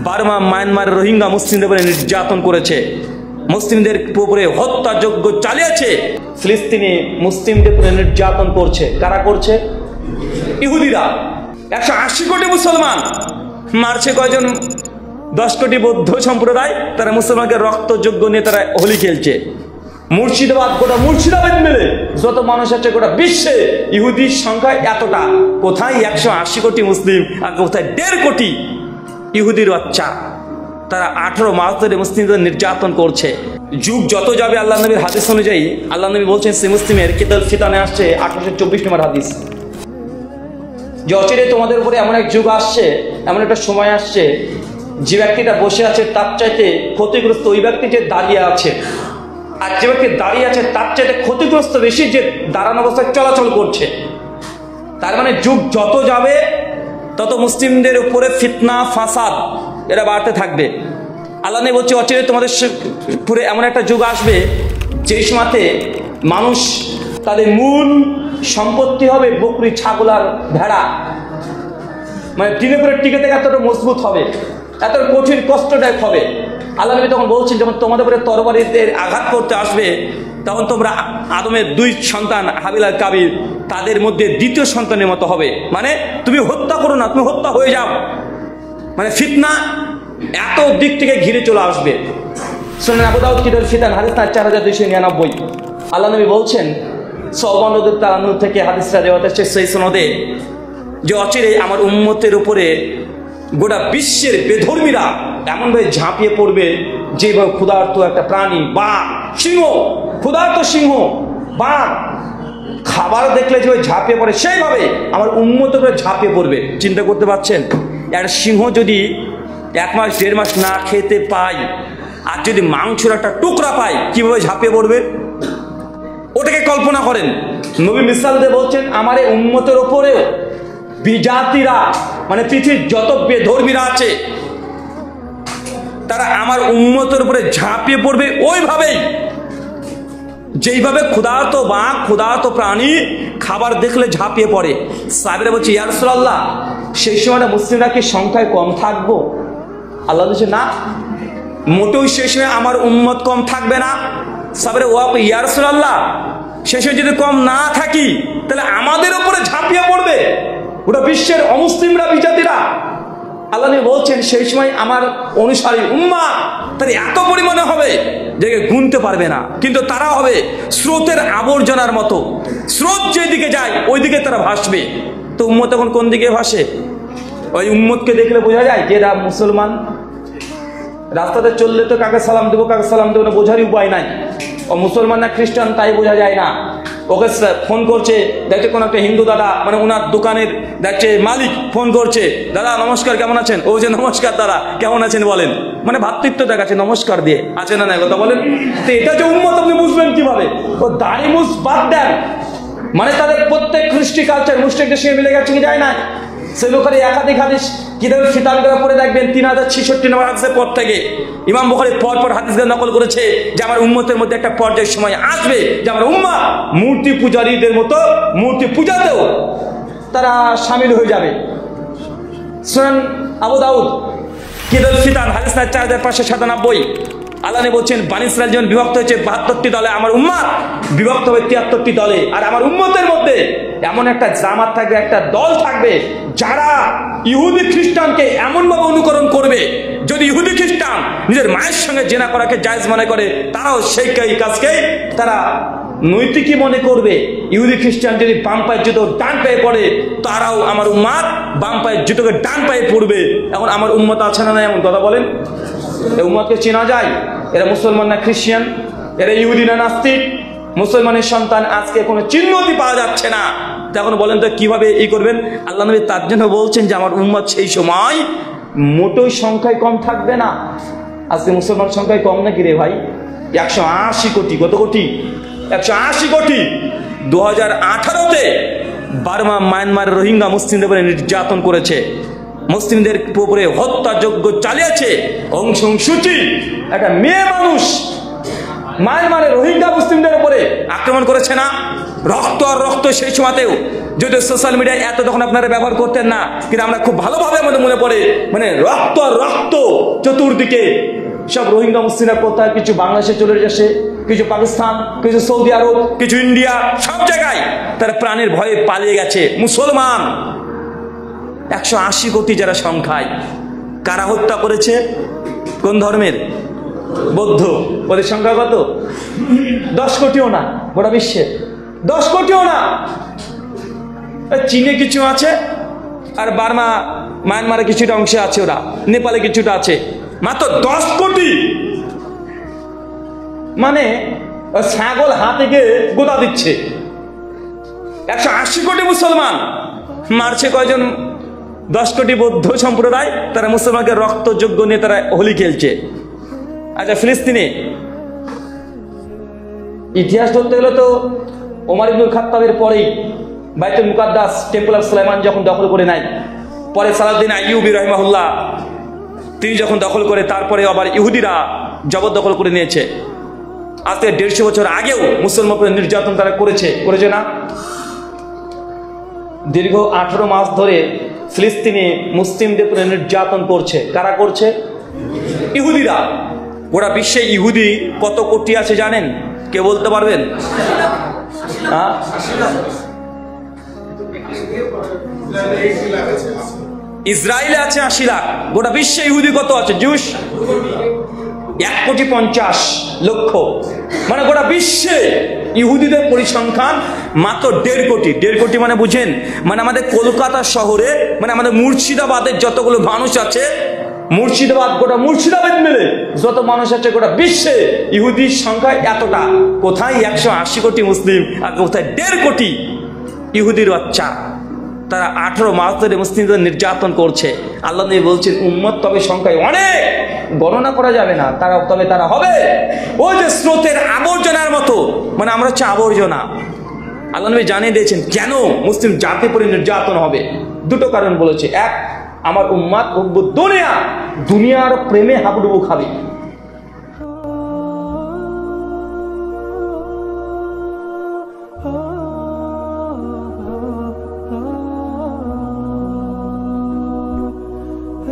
Burma, Myanmar Rohingya মুসলিমদের উপরে নির্যাতন করেছে, মুসলিমদের উপরে হত্যাযজ্ঞ চালিয়েছে। ফিলিস্তিনে মুসলিমদের উপরে নির্যাতন করছে। কারা করছে? ইহুদিরা। 180 কোটি মুসলমান মারছে কয়জন? 10 কোটি বৌদ্ধ সম্প্রদায়, তারা মুসলমানকে রক্তযজ্ঞ নিয়ে তারা হোলি খেলছে। মুর্শিদাবাদ, গোটা মুর্শিদাবাদ মিলে যত মানুষ আছে গোটা বিশ্বে ইহুদির সংখ্যা এতটা। কোথায় 180 কোটি মুসলিম আর কোথায় 1.5 কোটি ইহুদির বাচ্চা। তারা 18 মাস ধরে মুসলিমদের নির্যাতন করছে। যুগ যত যাবে, আল্লাহ নবীর হাদিস অনুযায়ী আল্লাহ নবী বলছেন, সে মুসলিমের কিতাব ফিতানে আসছে 1824 নম্বর হাদিস, যে অচিরে তোমাদের উপরে এমন এক যুগ আসছে, এমন একটা সময় আসছে, যে ব্যক্তিটা বসে আছে তার চাইতে ক্ষতিগ্রস্ত ওই ব্যক্তি যে দাঁড়িয়ে আছে, আর যে ব্যক্তি দাঁড়িয়ে আছে তার চাইতে ক্ষতিগ্রস্ত বেশি যে দাঁড়ানো অবস্থায় চলাচল করছে। তার মানে যুগ যত যাবে তত মুসলিমদের উপরে ফিতনা ফাসাদ এরা বাড়তে থাকবে। আল্লাহ নবী বলছে, অচিরে তোমাদের পুরে এমন একটা যুগ আসবে যেই সময়তে মানুষ তাদের মূল সম্পত্তি হবে বকরি, ছাগল আর ভেড়া। মানে দিনের পরে টিকে থেকে এতটা মজবুত হবে, এত কঠিন কষ্টদায়ক হবে। আল্লাহ নবী তখন বলছেন, যখন তোমাদের উপরে তরবারিতে আঘাত করতে আসবে, তখন তোমরা আদমের 2 সন্তান হাবিল আর কাবিল, তাদের মধ্যে দ্বিতীয় সন্তানের মতো হবে। মানে তুমি হত্যা করো না, তুমি হত্যা হয়ে যাও। মানে ফিতনা এত দিক থেকে ঘিরে চলে আসবে। শুনেন, আবু দাউদ কিতাব ফিতান হাদিস 4299। আল্লাহ নবী বলছেন, সাওবান রাদিয়াল্লাহু আনহু থেকে হাদিসটা দেওয়া হচ্ছে সেই সনদে, যে অচিরে আমার উম্মতের উপরে গোটা বিশ্বের বেধর্মীরা এমনভাবে ঝাঁপিয়ে পড়বে যেভাবে ক্ষুধার্ত একটা প্রাণী, বাঘ, সিংহ, ক্ষুধার্ত সিংহ, বাঘ খাবার দেখলে যেভাবে ঝাঁপিয়ে পড়ে, সেইভাবে আমার উম্মতের উপরে ঝাঁপিয়ে পড়বে। চিন্তা করতে পারছেন? একটা সিংহ যদি 1 মাস 1.5 মাস না খেতে পায়, আর যদি মাংসের একটা টুকরা পায়, কিভাবে ঝাঁপিয়ে পড়বে ওটাকে কল্পনা করেন। নবী মিসাল দিয়ে বলছেন, আমার এই উম্মতের ওপরেও বিজাতিরা, মানে পৃথিবীর যত বেধর্মীরা আছে, তারা আমার উম্মতের উপরে ঝাঁপিয়ে পড়বে ওইভাবেই যেইভাবে ক্ষুধার্ত বাঘ, ক্ষুধার্ত প্রাণী খাবার দেখলে ঝাঁপিয়ে পড়ে। সাহাবীরা বলছে, ইয়া রাসূলুল্লাহ, সেই সময় মুসলিমরা কি সংখ্যায় কম থাকবো? আল্লাহ বলছে, না, মোটেও সেই সময় আমার উম্মত কম থাকবে না। সাহাবীরা, ওয়া ইয়া রাসূলুল্লাহ, সেই সময় যদি কম না থাকি তাহলে আমাদের উপরে ঝাঁপিয়ে পড়বে ওটা বিশ্বের অমুসলিমরা, বিজাতিরা। আল্লাহ নবী বলছেন, সেই সময় আমার অনুসারী উম্মাহ তার এত পরিমাণে হবে যে গুনতে পারবে না, কিন্তু তারা হবে স্রোতের আবর্জনার মতো। স্রোত যেদিকে যায় ওইদিকে তারা ভাসবে। তো উম্মত এখন কোন দিকে ভাসে? ওই উম্মতকে দেখলে বোঝা যায় যে এরা মুসলমান। রাস্তাতে চললে তো কাকে সালাম দেবো, কাকে সালাম দেবো না বোঝারই উপায় নাই। ও মুসলমান না খ্রিস্টান তাই বোঝা যায় না। ওকে ফোন করছে, দেখছে কোনো একটা হিন্দু দাদা, মানে ওনার দোকানের দেখছে মালিক ফোন করছে, দাদা নমস্কার, কেমন আছেন? ও যে নমস্কার দাদা, কেমন আছেন বলেন। মানে ভাতৃত্ব দেখাচ্ছে নমস্কার দিয়ে, আছে না নাই কথা বলেন। তো এটা যে উম্মত আপনি বুঝবেন কিভাবে? ও দাড়ি মুছ বাদ দেন, মানে তাদের প্রত্যেক কৃষ্টি কালচার মুশরিকদের সঙ্গে মিলে গেছে কি যায় না? সেই লোকের একাধিক হাদিস কিতাবে ফিতান করে পড়ে দেখবেন 3066 নম্বর হাদিসের পর থেকে ইমাম বুখারী পরপর হাদিসগুলো নকল করেছে যে আমার উম্মতের মধ্যে একটা পর্যায়ের সময় আসবে যে আমার উম্মাহ মূর্তি পূজারীদের মতো মূর্তি পূজাতেও তারা শামিল হয়ে যাবে। সুনান আবু দাউদ কিতাব ফিতান হাদিস 4597। আল্লাহ বলছেন, বনী ইসরাইল যেমন বিভক্ত হয়েছে 72টি দলে, আমার উম্মাহ বিভক্ত হবে 73টি দলে। আর আমার উম্মতের মধ্যে এমন একটা জামাত থাকবে, একটা দল থাকবে, যারা ইহুদি খ্রিস্টানকে এমনভাবে অনুকরণ করবে, যদি ইহুদি খ্রিস্টান নিজের মায়ের সঙ্গে জেনা করাকে জায়েজ মনে করে, তারাও সেই কাজকে তারা নৈতিকই মনে করবে। ইহুদি খ্রিস্টান যদি বাম পায়ের জুতো ডান পায়ে পড়ে, তারাও আমার উম্মাহ বাম পায়ের জুতোকে ডান পায়ে পড়বে। এখন আমার উম্মত আছে না? এমন কথা বলেন। এই উম্মতকে চেনা যায়? এরা মুসলমান না খ্রিস্টান? এরা ইহুদি না নাস্তিক? মুসলমানের সন্তান আজকে কোনো চিহ্নই পাওয়া যাচ্ছে না। তখন বলেন তো কিভাবে এই করবেন? আল্লাহ নবী তার জন্য বলছেন যে আমার উম্মত সেই সময় মোটেই সংখ্যায় কম থাকবে না। আজকে মুসলমান সংখ্যায় কম নাকি রে ভাই? 180 কোটি। কত কোটি? 180 কোটি। 2018-তে বার্মা, মায়ানমার রোহিঙ্গা মুসলিমদের উপরে নির্যাতন করেছে, মুসলিমদের উপরে হত্যাযজ্ঞ চালিয়েছে। অং সান সু চি একটা মেয়ে মানুষ মায়ানমারের রোহিঙ্গা মুসলিমদের উপরে আক্রমণ করেছে না? রক্ত আর রক্ত সেই সময়তেও, যদি সোশ্যাল মিডিয়ায় এত তখন আপনারা ব্যবহার করতেন না, কিন্তু আমরা খুব ভালোভাবে আমাদের মনে পড়ে, মানে রক্ত আর রক্ত চতুর্দিকে। সব রোহিঙ্গা মুসলিমরা কোথায়, কিছু বাংলাদেশে চলে যাচ্ছে, কিছু পাকিস্তান, কিছু সৌদি আরব, কিছু ইন্ডিয়া, সব জায়গায় তারা প্রাণের ভয়ে পালিয়ে গেছে। মুসলমান 180 কোটি যারা সংখ্যায়, কারা হত্যা করেছে? কোন ধর্মের? বৌদ্ধ। ওদের সংখ্যা কত? 10 কোটিও না গোটা বিশ্বে, 10 কোটিও না। চীনে কিছু আছে, আর বার্মা মায়ানমারে কিছুটা অংশে আছে, ওরা নেপালে কিছুটা আছে, মাত্র 10 কোটি। মানে ছাগল হাতে গিয়ে গোদা দিচ্ছে। 180 কোটি মুসলমান মারছে কয়জন? 10 কোটি বৌদ্ধ সম্প্রদায়, তারা মুসলমানকে রক্তযোগ্য নিয়ে তারা হোলি খেলছে। আচ্ছা, ফিলিস্তিনে ইতিহাস ধরতে গেলে তো ওমর ইবনুল খাত্তাবের পরেই বাইতুল মুকাদ্দাস, টেম্পল অফ সুলাইমান যখন দখল করে নেয়, পরে সালাউদ্দিন আইয়ুবী রাহিমাহুল্লাহ তিনি যখন দখল করে, তারপরে আবার ইহুদিরা জবরদখল করে নিয়েছে। আজ থেকে 150 বছর আগেও মুসলমানদের নির্যাতন তারা করেছে না? দীর্ঘ 18 মাস ধরে ফিলিস্তিনে মুসলিমদের উপরে নির্যাতন করছে। কারা করছে? ইহুদিরা। গোটা বিশ্বে ইহুদি কত কোটি আছে জানেন? কে বলতে পারবেন? ইসরায়েলে আছে 80 লাখ। গোটা বিশ্বে ইহুদি কত আছে? জুস 1,50,00,000। মানে গোটা বিশ্বে ইহুদিদের পরিসংখ্যান মাত্র 1.5 কোটি। 1.5 কোটি মানে বুঝেন, মানে আমাদের কলকাতা শহরে, মানে আমাদের মুর্শিদাবাদের যতগুলো মানুষ আছে, মুর্শিদাবাদ, গোটা মুর্শিদাবাদ মিলে যত মানুষ আছে গোটা বিশ্বে ইহুদির সংখ্যা এতটা। কোথায় 180 কোটি মুসলিম, আর কোথায় 1.5 কোটি ইহুদির বাচ্চা। তারা 18 মাস ধরে মুসলিমদের নির্যাতন করছে। আল্লাহ নবী বলছেন, উম্মত তবে সংখ্যায় অনেক, গণনা করা যাবে না, তবে তারা হবে ওই যে স্রোতের আবর্জনার মতো। মানে আমরা হচ্ছে আবর্জনা। আল্লাহ নবী জানিয়ে দিয়েছেন কেন মুসলিম জাতির উপরে নির্যাতন হবে। 2টো কারণ বলেছে। এক, আমার উম্মত দুনিয়ার প্রেমে হাবুডুবু খাবে।